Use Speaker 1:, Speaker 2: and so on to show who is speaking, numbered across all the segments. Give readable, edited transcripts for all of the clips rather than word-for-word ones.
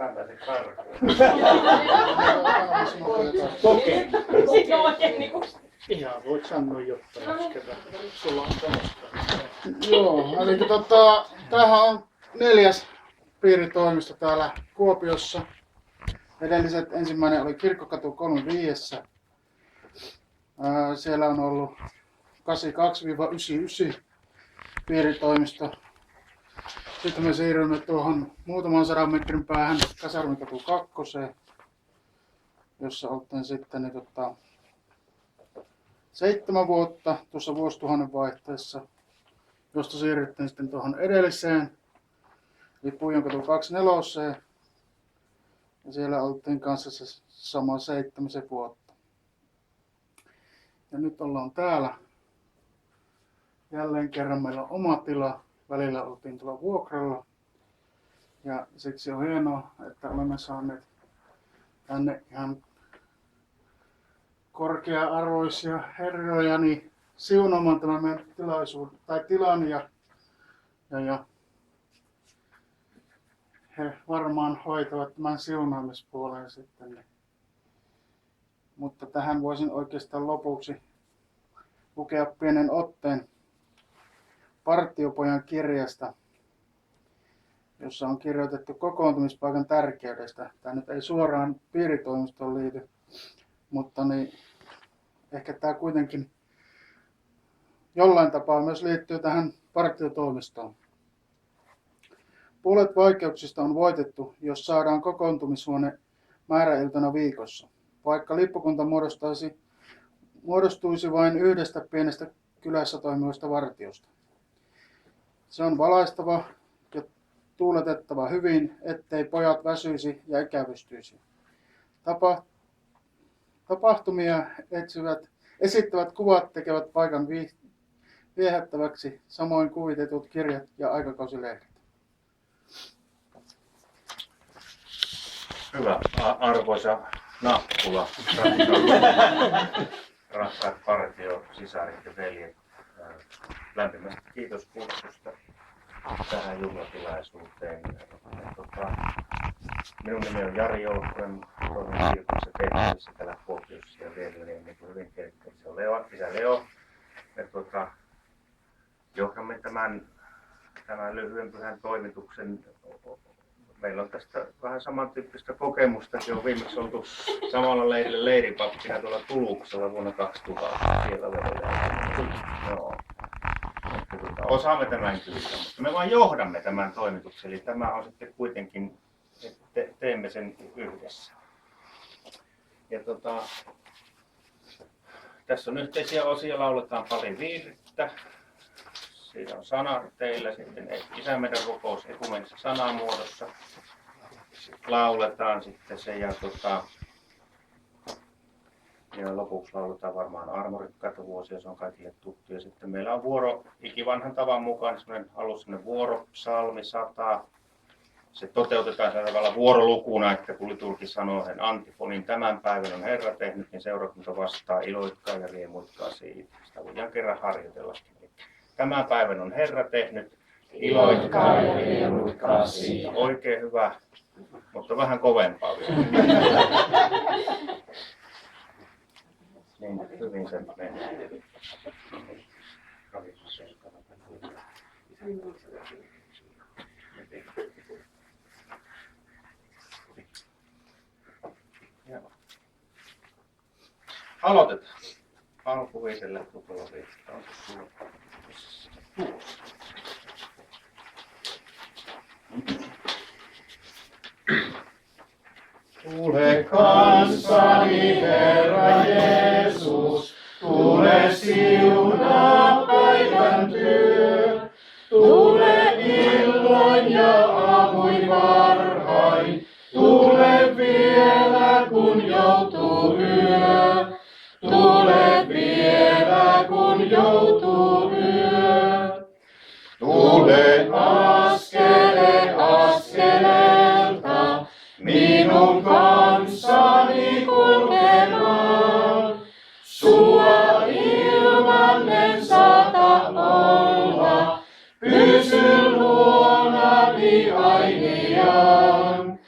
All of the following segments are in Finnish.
Speaker 1: mä pääsen karkuun.
Speaker 2: Okei.
Speaker 3: Siinä on oikein niinku...
Speaker 2: Ihan voit sanoa jotta jos kerran sulla on tämmöistä.
Speaker 4: Joo, eli tämähän on 4. piiritoimisto täällä Kuopiossa. Edelliset ensimmäinen oli Kirkkokatu 35. Siellä on ollut 82-99 piiritoimisto. Sitten me siirrymme tuohon muutaman 100 metrin päähän Kasarmikatu 2, jossa oltiin sitten 7 vuotta tuossa vuosituhannen vaihteessa, josta siirryttiin sitten tuohon edelliseen, eli Puijonkatu 24. Ja siellä oltiin kanssa se sama 7 vuotta. Ja nyt ollaan täällä. Jälleen kerran meillä on oma tila. Välillä oltiin tuolla vuokralla. Ja siksi on hienoa, että olemme saaneet tänne ihan korkea-arvoisia herroja niin siunaamaan tämän meidän tilaisuuden tai tilan ja he varmaan hoitavat tämän siunaamispuolen sitten. Mutta tähän voisin oikeastaan lopuksi lukea pienen otteen Partiopojan kirjasta, jossa on kirjoitettu kokoontumispaikan tärkeydestä. Tämä nyt ei suoraan piiritoimistoon liity, mutta niin, ehkä tämä kuitenkin jollain tapaa myös liittyy tähän partiotoimistoon. Puolet vaikeuksista on voitettu, jos saadaan kokoontumishuone määräiltana viikossa, vaikka lippukunta muodostuisi vain yhdestä pienestä kylässä toimivasta vartiosta. Se on valaistava ja tuuletettava hyvin, ettei pojat väsyisi ja ikävystyisi. Tapahtumia esittävät kuvat tekevät paikan viehättäväksi, samoin kuvitetut kirjat ja aikakausilehdet.
Speaker 1: Hyvä, arvoisa nappula, rakkaat partiosisarit ja veljet. Lämpimästi kiitos kutsusta tähän juhlatilaisuuteen. Minun nimi on Jari Joukkonen, toimin Sirkussa tehtävissä täällä Kuopiossa ja vielä niin kuin hyvin tiedätte, se on isä Leo. Ja johdamme tämän lyhyen pyhän toimituksen. Meillä on tästä vähän samantyyppistä kokemusta. Se on viimeksi oltu samalla leirillä leiripappina tuolla Tuluksella vuonna 2000. Siellä Joo. Osaamme tämän kyllä, mutta me vain johdamme tämän toimituksen. Eli tämä on sitten kuitenkin, että teemme sen yhdessä. Ja tässä on yhteisiä osia, lauletaan paljon viirettä. Siinä on sana teillä sitten Isä meidän rukous ekumenisessa sanamuodossa. Lauletaan sitten se ja lopuksi lauletaan varmaan Armorikkaita vuosia, se on kaikille tuttu. Ja sitten meillä on vuoro ikivanhan tavan mukaan, semmoinen vuoropsalmi 100. Se toteutetaan sillä tavalla vuorolukuna, että kun liturgi sanoo sen antifonin, tämän päivän on Herra tehnyt, niin seurakunta vastaa iloitkaa ja riemuitkaa siitä. Sitä voidaan kerran harjoitellakin. Tämän päivän on Herra tehnyt, iloitkaa ja riemuitkaa siitä. Oikein hyvä, mutta vähän kovempaa vielä. Niin, hyvin se menee. Aloitetaan. Alkuviiselle tuolla viittaa.
Speaker 4: Tule kanssani, Herra Jeesus, tule siunaa päivän työ. Tule illoin ja aamuin varhain, tule vielä kun joutuu yö. Tule vielä kun joutuu yö. Tule askeleelta minun kanssani kulkemaan. Sua ilman en saata olla, pysy luonani ainiaan.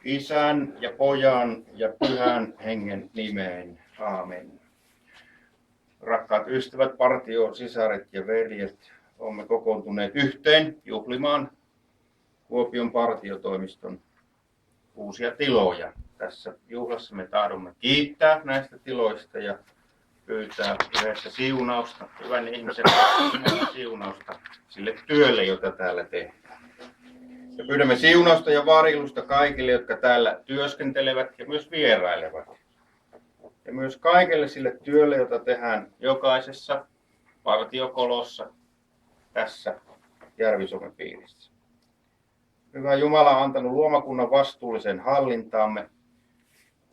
Speaker 1: Isän ja Pojan ja Pyhän Hengen nimeen. Aamen. Rakkaat ystävät, partio, sisaret ja veljet, olemme kokoontuneet yhteen juhlimaan Kuopion partiotoimiston uusia tiloja. Tässä juhlassa me tahdomme kiittää näistä tiloista ja pyytää yhdessä siunausta, hyvän ihmisen siunausta sille työlle, jota täällä tehdään. Ja pyydämme siunausta ja varjelusta kaikille, jotka täällä työskentelevät ja myös vierailevat. Ja myös kaikelle sille työlle, jota tehdään jokaisessa partiokolossa tässä Järvi-Suomen piirissä. Hyvä Jumala on antanut luomakunnan vastuullisen hallintaamme.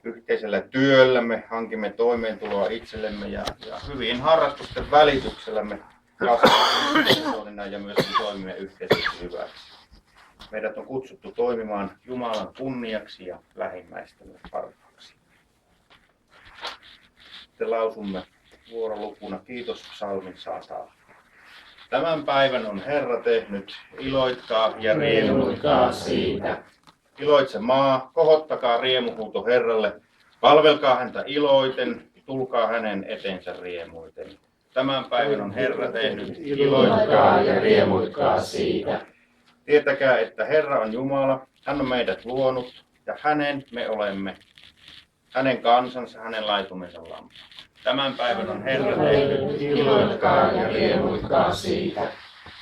Speaker 1: Yhteisellä työllämme hankimme toimeentuloa itsellemme ja hyvin harrastusten välityksellämme kasvamme ja myös toimimme yhteisesti hyväksi. Meidät on kutsuttu toimimaan Jumalan kunniaksi ja lähimmäistemme parhaaksi. Sitten lausumme vuorolukuna kiitos psalmin 100. Tämän päivän on Herra tehnyt, iloitkaa ja riemuitkaa siitä. Iloitse maa, kohottakaa riemuhuuto Herralle, palvelkaa häntä iloiten, tulkaa hänen eteensä riemuiten. Tämän päivän on Herra tehnyt,
Speaker 3: iloitkaa ja riemuitkaa siitä.
Speaker 1: Tietäkää, että Herra on Jumala, hän on meidät luonut ja hänen me olemme, hänen kansansa, hänen laitumensa lampa. Tämän päivän on Herra tehnyt,
Speaker 3: iloitkaa ja riemuitkaa siitä.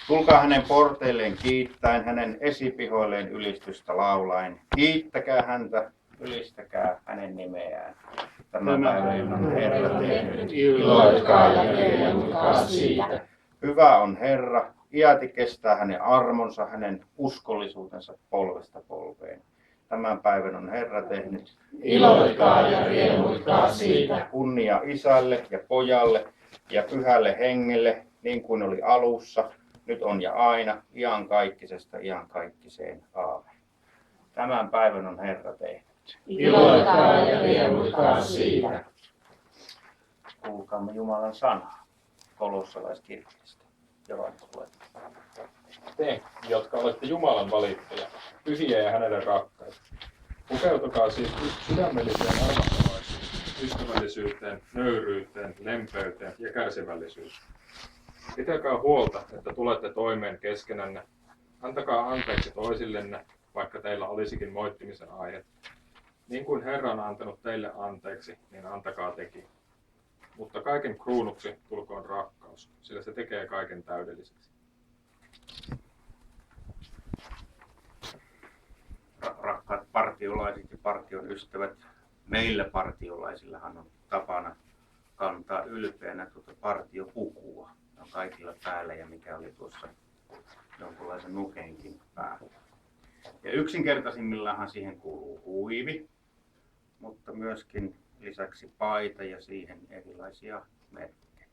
Speaker 1: Tulkaa hänen porteilleen kiittäen, hänen esipihoilleen ylistystä laulaen. Kiittäkää häntä, ylistäkää hänen nimeään. Tämän päivän on Herra tehnyt,
Speaker 3: iloitkaa ja riemuitkaa siitä.
Speaker 1: Hyvä on Herra, iäti kestää hänen armonsa, hänen uskollisuutensa polvesta polveen. Tämän päivän on Herra tehnyt,
Speaker 3: iloitkaa ja riemuitkaa siitä.
Speaker 1: Kunnia Isälle ja Pojalle ja Pyhälle Hengelle, niin kuin oli alussa, nyt on ja aina, iankaikkisesta iankaikkiseen. Aamen. Tämän päivän on Herra tehnyt.
Speaker 3: Iloitkaa ja riemuitkaa siitä.
Speaker 1: Kuulkaamme Jumalan sanaa kolossalaiskirjeestä. Johannes luettaa.
Speaker 5: Te, jotka olette Jumalan valittuja, pyhiä ja hänelle rakkaita. Pukeutukaa siis sydämelliseen armahtavaisuuteen, ystävällisyyteen, nöyryyteen, lempeyteen ja kärsivällisyyteen. Pitäkää huolta, että tulette toimeen keskenänne. Antakaa anteeksi toisillenne, vaikka teillä olisikin moittimisen aihe. Niin kuin Herra on antanut teille anteeksi, niin antakaa tekin. Mutta kaiken kruunuksi tulkoon rakkaus, sillä se tekee kaiken täydelliseksi.
Speaker 1: Rakkaat partiolaiset ja partion ystävät, meillä partiolaisillahan on tapana kantaa ylpeänä tuota partiopukua. On kaikilla päällä ja mikä oli tuossa jonkunlaisen nukenkin päällä. Ja yksinkertaisimmillaanhan siihen kuuluu huivi, mutta myöskin lisäksi paita ja siihen erilaisia merkkejä.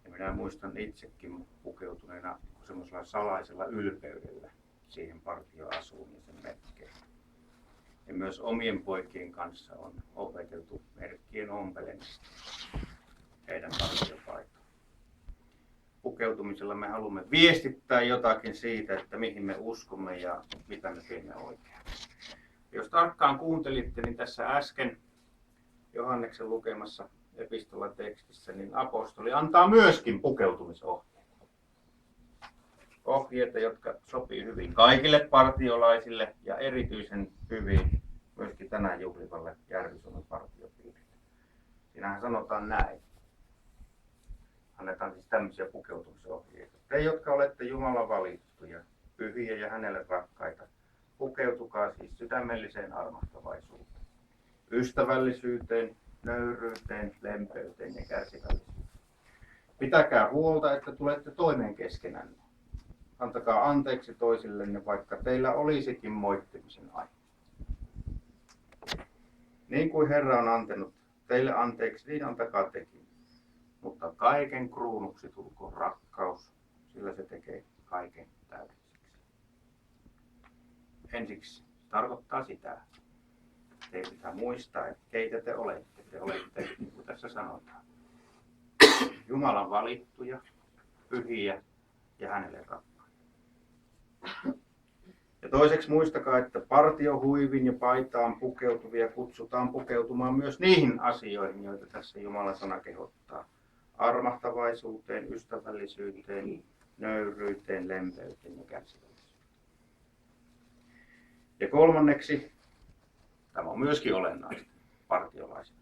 Speaker 1: Ja minä muistan itsekin pukeutuneena semmoisella salaisella ylpeydellä siihen partioasuun ja sen merkkeihin. Ja myös omien poikien kanssa on opeteltu merkkien ompelemista heidän partiopaitaan. Pukeutumisella me haluamme viestittää jotakin siitä, että mihin me uskomme ja mitä me teemme oikein. Jos tarkkaan kuuntelitte, niin tässä äsken Johanneksen lukemassa epistolatekstissä, niin apostoli antaa myöskin pukeutumisohjeita. Ohjeita, jotka sopii hyvin kaikille partiolaisille ja erityisen hyvin myöskin tänään juhlivalle Järvi-Suomen partiopiirille. Siinähän sanotaan näin. Annetaan siis tämmöisiä pukeutumisohjeita. Te, jotka olette Jumalan valittuja, pyhiä ja hänelle rakkaita, pukeutukaa siis sydämelliseen armahtavaisuuteen, ystävällisyyteen, nöyryyteen, lempeyteen ja kärsivällisyyteen. Pitäkää huolta, että tulette toimeen keskenänne. Antakaa anteeksi toisillenne, vaikka teillä olisikin moittimisen aihe. Niin kuin Herra on antanut teille anteeksi, niin antakaa tekin. Mutta kaiken kruunuksi tulkoon rakkaus, sillä se tekee kaiken täydelliseksi. Ensiksi tarkoittaa sitä, että teidän pitää muistaa, että keitä te olette. Te olette, niin kuin tässä sanotaan, Jumalan valittuja, pyhiä ja hänelle rakkaita. Ja toiseksi muistakaa, että partiohuivin ja paitaan pukeutuvia kutsutaan pukeutumaan myös niihin asioihin, joita tässä Jumalan sana kehottaa. Armahtavaisuuteen, ystävällisyyteen, nöyryyteen, lempeyteen ja kärsivällisyyteen. Ja kolmanneksi, tämä on myöskin olennaista partiolaisena.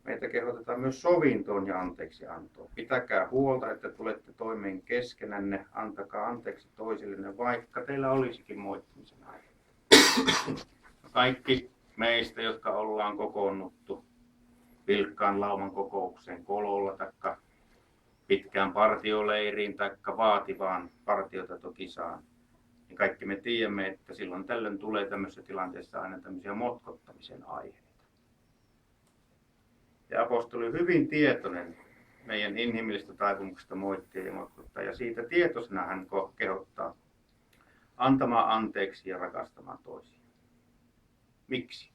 Speaker 1: Meitä kehotetaan myös sovintoon ja anteeksiantoon. Pitäkää huolta, että tulette toimeen keskenänne, antakaa anteeksi toisillenne, vaikka teillä olisikin moittimisen aihe. Kaikki meistä, jotka ollaan kokoonnuttu vilkkaan lauman kokoukseen kololla tai pitkään partioleiriin tai vaativaan partiototokisaan, niin kaikki me tiedämme, että silloin tällöin tulee tämmöisessä tilanteessa aina tämmöisiä motkottamisen aiheita. Ja apostoli on hyvin tietoinen meidän inhimillistä taipumuksesta moittia ja motkottaa, ja siitä tietoisena hän kehottaa antamaan anteeksi ja rakastamaan toisia. Miksi?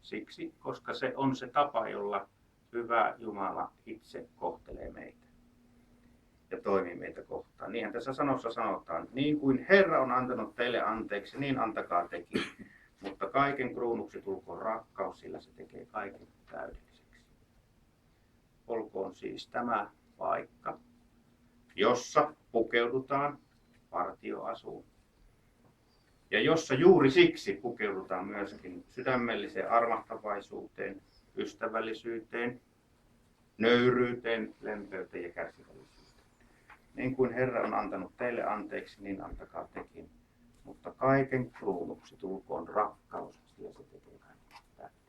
Speaker 1: Siksi, koska se on se tapa, jolla hyvä Jumala itse kohtelee meitä ja toimii meitä kohtaan. Niinhän tässä sanossa sanotaan, niin kuin Herra on antanut teille anteeksi, niin antakaa tekin. Mutta kaiken kruunuksi tulkoon rakkaus, sillä se tekee kaiken täydelliseksi. Olkoon siis tämä paikka, jossa pukeudutaan partioasuun. Ja jossa juuri siksi pukeudutaan myöskin sydämelliseen armahtavaisuuteen, ystävällisyyteen, nöyryyteen, lempeyteen ja kärsivällisyyteen. Niin kuin Herra on antanut teille anteeksi, niin antakaa tekin. Mutta kaiken kruunuksi tulkoon rakkaus, sillä se tekee kaiken täydelliseksi.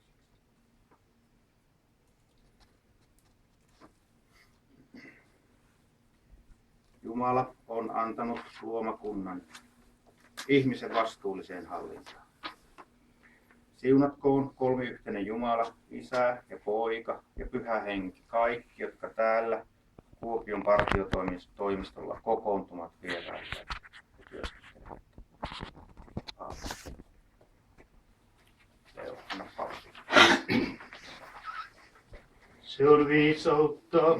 Speaker 1: Jumala on antanut luomakunnan ihmisen vastuulliseen hallintaan. Siunatkoon kolmiyhteinen Jumala, Isä ja Poika ja Pyhä Henki, kaikki, jotka täällä Kuopion partiotoimistolla kokoontumat vieraille ja työskentelevät. Aamen.
Speaker 2: Se on viisautta.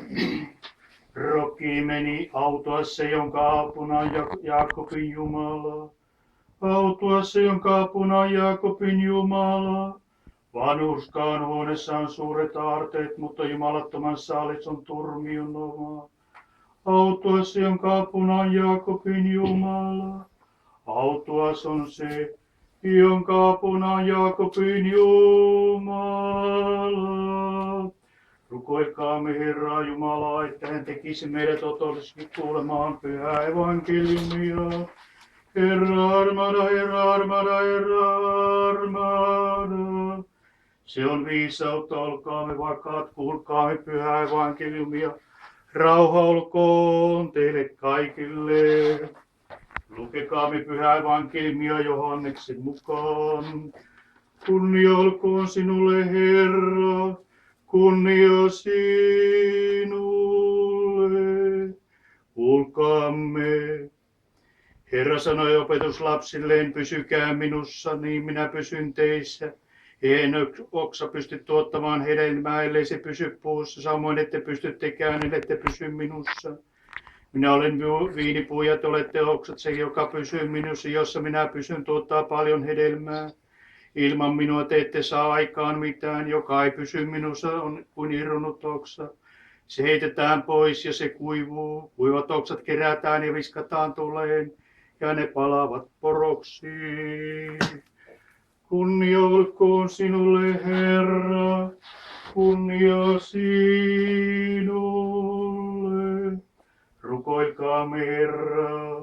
Speaker 2: Roki meni autua se, jonka apuna on Jaakobin Jumala. Autua se, jonka apuna on Jaakobin Jumala. Vanhurskaan huoneessa on suuret aarteet, mutta jumalattoman saalis on turmion oma. Autua se, jonka apuna on Jaakobin Jumala. Autuas on se, jonka apuna on Jaakobin Jumala. Rukoilkaamme Herraa Jumalaa, että hän tekisi meidät otollisesti kuulemaan pyhää evankeliumia. Herra armada, Herra armada, Herra armada. Se on viisautta, olkaamme vakaat, kuulkaamme pyhää evankeliumia. Rauha olkoon teille kaikille. Lukekaamme pyhää evankeliumia Johanneksen mukaan. Kunnia olkoon sinulle, Herra. Kunnia sinulle, kuulkaamme. Herra sanoi opetuslapsilleen, pysykää minussa, niin minä pysyn teissä. En oksa pysty tuottamaan hedelmää, ellei se pysy puussa, samoin ette pysty tekemään, ellette pysy minussa. Minä olen viinipuu ja te olette oksat, se joka pysyy minussa, jossa minä pysyn, tuottaa paljon hedelmää. Ilman minua te ette saa aikaan mitään, joka ei pysy minussa on kuin irronnut oksa. Se heitetään pois ja se kuivuu. Kuivat oksat kerätään ja viskataan tuleen ja ne palaavat poroksi. Kunnia olkoon sinulle, Herra, kunnia sinulle. Rukoilkaamme, Herra.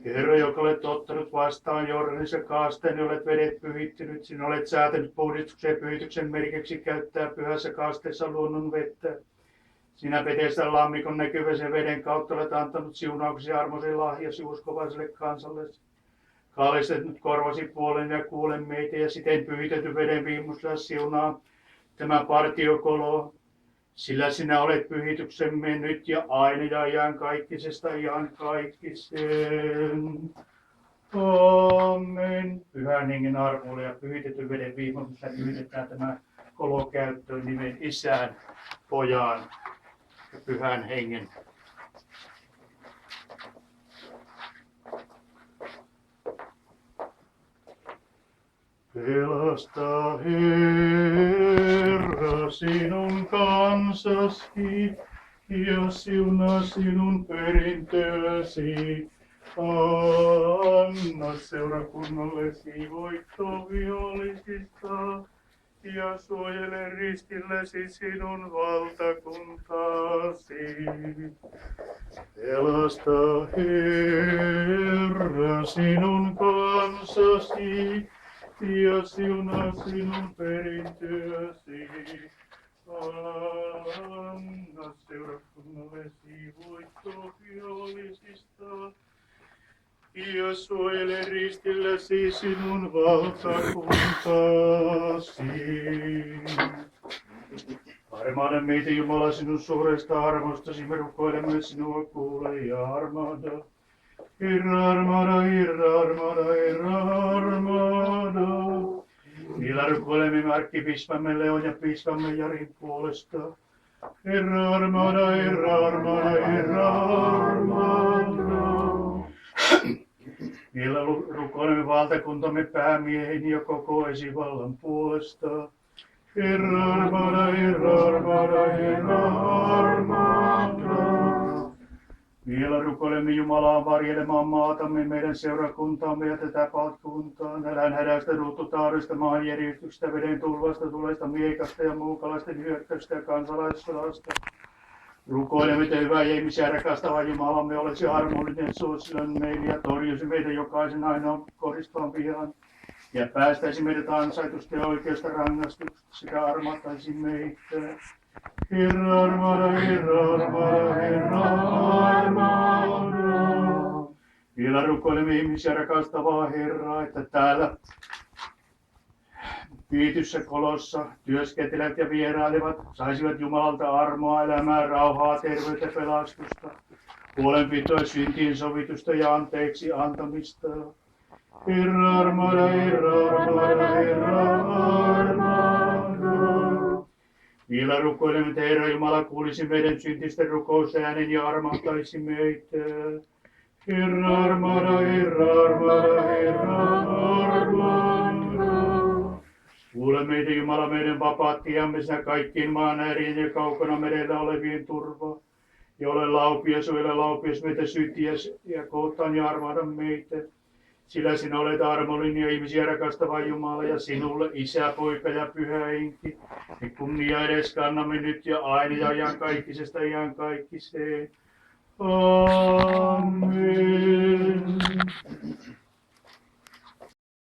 Speaker 2: Herra, joka olet ottanut vastaan Jordanissa kaasteen, niin olet vedet pyhittynyt. Sinä olet säätänyt puhdistuksen ja pyhityksen merkiksi käyttää pyhässä kaasteessa luonnon vettä. Sinä vedestä lammikon näkyväisen veden kautta olet antanut siunauksia armoisen lahjasi uskovaiselle kansalle. Kallistet nyt korvasi puolen ja kuulen meitä ja siten pyhitetty veden viimusella siunaa tämä partiokolo. Sillä sinä olet pyhityksemme nyt ja aina ja iankaikkisesta iankaikkisen. Amen. Pyhän hengen armoilla ja pyhitetyn veden viimeisessä pyhitetään tämä kolo käyttöön nimen Isän, Pojan ja Pyhän hengen. Pelasta Herra sinun kansasi ja siunaa sinun perintöäsi. Anna seurakunnallesi voitto vihollisista ja suojele ristillesi sinun valtakuntaasi. Pelasta Herra sinun kansasi ja siunaa sinun perintöäsi. Anna seurakunnallesi voitto vihollisista ja suojele ristilläsi sinun valtakuntasi. Armahda meitä Jumala sinun suuresta armostasi, me rukoilemme sinua, kuule ja armahda. Herra armahda, Herra armahda, Herra armahda. Niillä rukoilemme arkkipiispamme Leon ja piispamme Jarin puolesta. Herra armahda, Herra armahda, Herra armahda. Niillä rukoilemme valtakuntamme päämiehen ja koko esivallan puolesta. Herra armahda, Herra armahda, Herra armahda. Niillä rukoilemme Jumalaa varjelemaan maatamme, meidän seurakuntaamme ja tätä palkuntaa. Nälän hädästä, ruututaudesta, maanjäristyksestä, veden tulvasta, tulesta, miekasta ja muukalaisten hyökkäystä ja kansalaissodasta. Rukoilemme, että hyvä ja ihmisiä rakastava Jumalamme olisi armollinen suosion meille ja torjuisi meitä jokaisen ainoan kohdistuvan vihan. Ja päästäisi meidät ansaitusta ja oikeasta rangaistuksesta sekä armahtaisi meitä. Herra armahda, Herra armahda, Herra armahda. Vielä rukoilemme ihmisiä rakastavaa Herraa, että täällä Viityssä kolossa työskentelevät ja vierailevat saisivat Jumalalta armoa, elämää, rauhaa, terveyttä, pelastusta, huolenpitoa, syntien sovitusta ja anteeksi antamista. Herra armahda, Herra armahda, Herra armahda. Vielä rukoilemme, että Herra Jumala kuulisi meidän syntisten rukousäänen ja armahtaisi meitä. Herra armahda, Herra armahda, Herra armahda. Kuule meitä Jumala, meidän vapaat tiemme sinä kaikkiin maan äärien ja kaukana merellä olevien turva. Ja ole laupias, suojele laupias meitä sytiäs ja kohtaan ja armahda meitä. Sillä sinä olet armollinen ja ihmisiä rakastava Jumala ja sinulle Isä, Poika ja Pyhä Henki. Me kunnia edes kannamme nyt ja aina ja iankaikkisesta iankaikkiseen. Aamen.